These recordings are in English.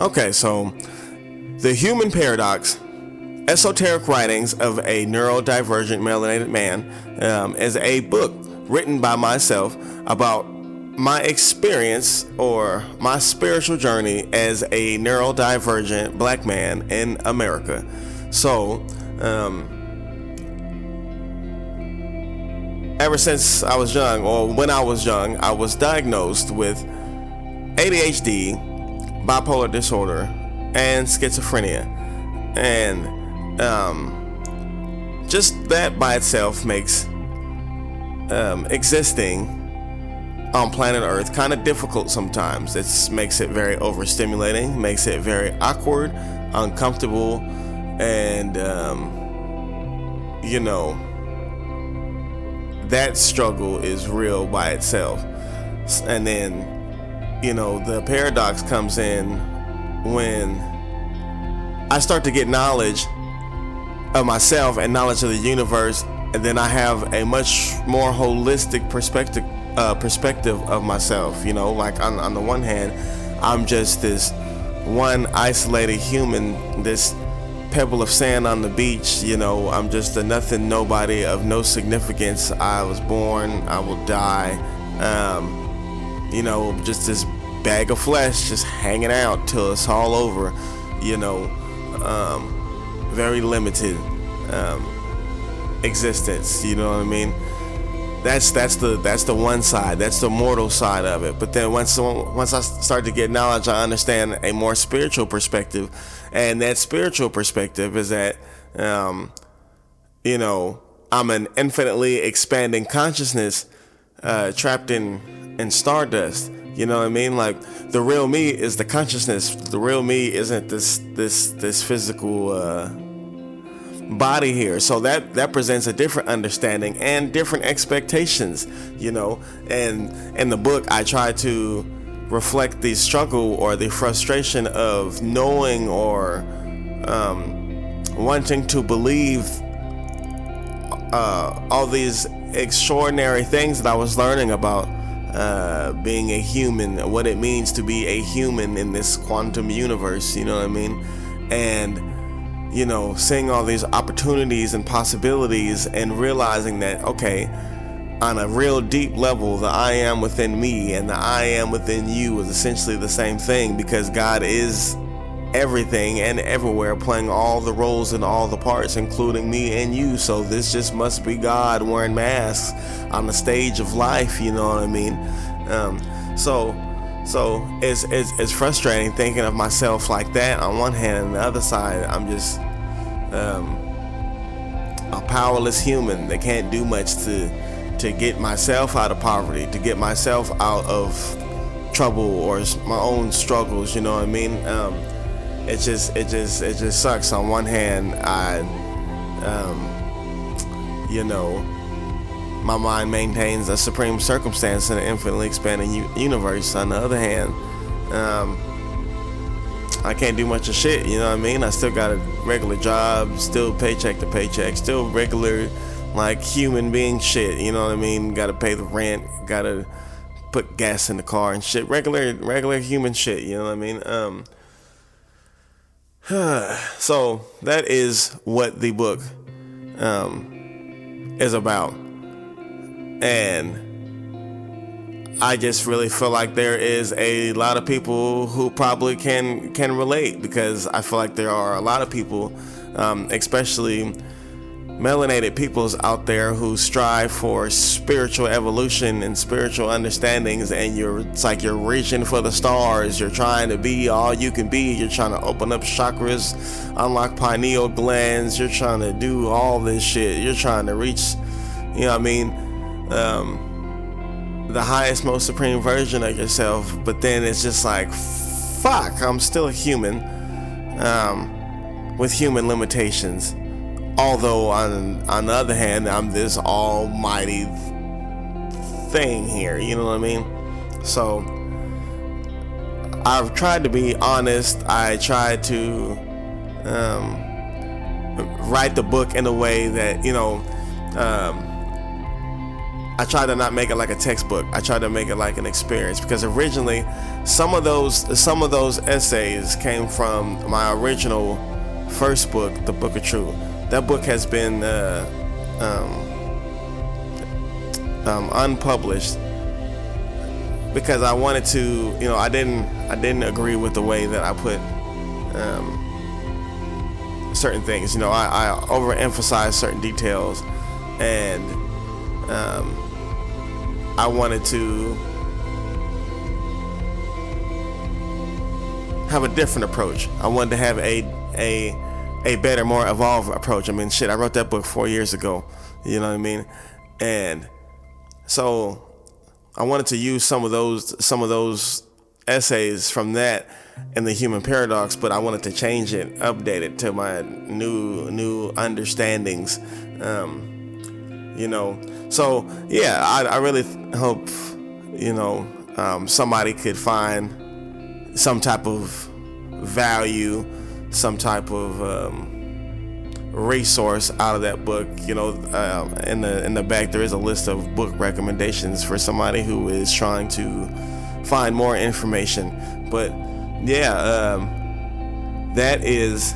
Okay, so the Hue-Man Paradox, Esoteric Writings of a Neurodivergent Melanated Man, is a book written by myself about my experience or my spiritual journey as a neurodivergent black man in America. So, ever since I was young, or when I was young, I was diagnosed with ADHD, bipolar disorder, and schizophrenia. And just that by itself makes existing on planet Earth kind of difficult sometimes. It makes it very overstimulating, makes it very awkward, uncomfortable, and that struggle is real by itself. And then the paradox comes in when I start to get knowledge of myself and knowledge of the universe, and then I have a much more holistic perspective of myself. Like on the one hand, I'm just this one isolated human, this pebble of sand on the beach. I'm just a nothing, nobody of no significance. I was born, I will die. Just this bag of flesh just hanging out till it's all over. Very limited existence. You know what I mean? That's the one side. That's the mortal side of it. But then once I start to get knowledge, I understand a more spiritual perspective, and that spiritual perspective is that I'm an infinitely expanding consciousness trapped in stardust. You know what I mean? Like, the real me is the consciousness. The real me isn't this physical body here. So that presents a different understanding and different expectations. And in the book, I try to reflect the struggle or the frustration of knowing or wanting to believe all these extraordinary things that I was learning about being a human, what it means to be a human in this quantum universe. You know what I mean? And seeing all these opportunities and possibilities, and realizing that, okay, on a real deep level, the I am within me and the I am within you is essentially the same thing, because God is everything and everywhere, playing all the roles and all the parts, including me and you. So this just must be God wearing masks on the stage of life. You know what I mean? So it's frustrating thinking of myself like that on one hand, and on the other side, I'm just a powerless human that can't do much to get myself out of poverty, to get myself out of trouble or my own struggles. You know what I mean? It just sucks. On one hand, my mind maintains a supreme circumstance in an infinitely expanding universe. On the other hand, I can't do much of shit. You know what I mean? I still got a regular job, still paycheck to paycheck, still regular, like, human being shit. You know what I mean? Got to pay the rent, got to put gas in the car and shit. Regular human shit. You know what I mean? So that is what the book is about. And I just really feel like there is a lot of people who probably can relate, because I feel like there are a lot of people, especially melanated peoples out there, who strive for spiritual evolution and spiritual understandings, and it's like you're reaching for the stars. You're trying to be all you can be. You're trying to open up chakras, unlock pineal glands. You're trying to do all this shit. You're trying to reach, you know what I mean, the highest, most supreme version of yourself. But then it's just like, fuck, I'm still a human with human limitations. Although on the other hand, I'm this almighty thing here, you know what I mean? So I've tried to be honest. I tried to write the book in a way that, I tried to not make it like a textbook. I tried to make it like an experience, because originally some of those essays came from my original first book, The Book of Truth. That book has been unpublished because I wanted to, I didn't agree with the way that I put certain things. I overemphasized certain details, and I wanted to have a different approach. I wanted to have a better, more evolved approach. I mean, shit, I wrote that book 4 years ago. You know what I mean? And so I wanted to use some of those essays from that in the Hue-Man Paradox, but I wanted to change it, update it to my new understandings. So yeah, I really hope somebody could find some type of value, some type of resource out of that book. In the back there is a list of book recommendations for somebody who is trying to find more information. But yeah, that is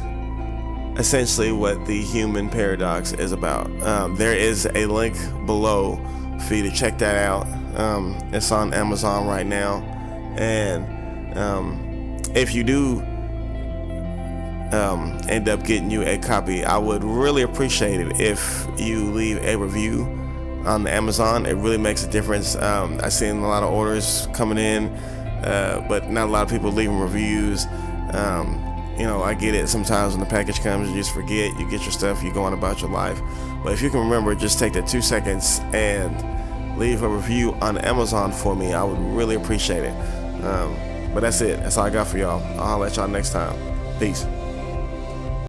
essentially what the Hue-Man Paradox is about. There is a link below for you to check that out. It's on Amazon right now, and if you do end up getting you a copy, I would really appreciate it if you leave a review on the Amazon. It really makes a difference. I've seen a lot of orders coming in, but not a lot of people leaving reviews. I get it. Sometimes when the package comes, you just forget. You get your stuff, you go on about your life. But if you can remember, just take that 2 seconds and leave a review on Amazon for me. I would really appreciate it. But that's it. That's all I got for y'all. I'll let y'all next time. Peace.